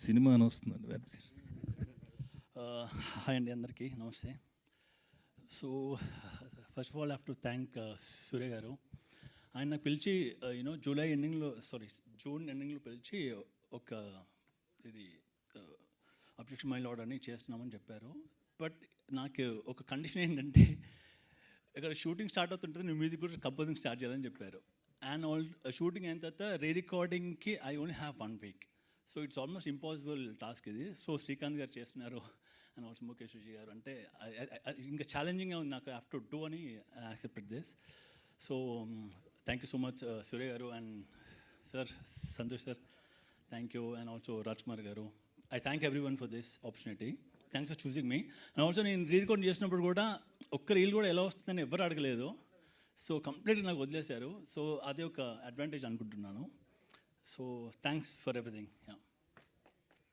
Cinema అని వస్తుందండి web series. Hi అండి, అందరికీ నమస్తే. So first of all have to thank Surya garu. ఆయన నాకు పిలిచి జూన్ ఎండింగ్లో పిలిచి ఒక ఇది అబ్జెక్షన్ మైల్ ఆర్డర్ అని చేస్తున్నామని చెప్పారు. బట్ నాకు ఒక కండిషన్ ఏంటంటే, ఇక్కడ షూటింగ్ స్టార్ట్ అవుతుంటుంది, నువ్వు మ్యూజిక్ కూడా కంపోజింగ్ స్టార్ట్ చేయాలని చెప్పారు. అండ్ షూటింగ్ అయిన తర్వాత రీరికార్డింగ్కి I only have 1 week. So it's almost impossible task ఇది. సో శ్రీకాంత్ గారు చేస్తున్నారు అండ్ ఆల్సో ముఖేష్ గారు, అంటే ఇంకా ఛాలెంజింగ్గా ఉంది నాకు, హ్యావ్ టు డూ అని accepted this. So thank you so much Surya garu and sir Santosh sir, thank you. And also Rajkumar garu, I thank everyone for this opportunity. Thanks for choosing me. And also నేను rerecord చేసినప్పుడు కూడా ఒక్క reel కూడా ఎలా వస్తుందని ఎవరు అడగలేదు. సో కంప్లీట్గా నాకు వదిలేశారు. సో అదే ఒక అడ్వాంటేజ్ అనుకుంటున్నాను. So thanks for everything.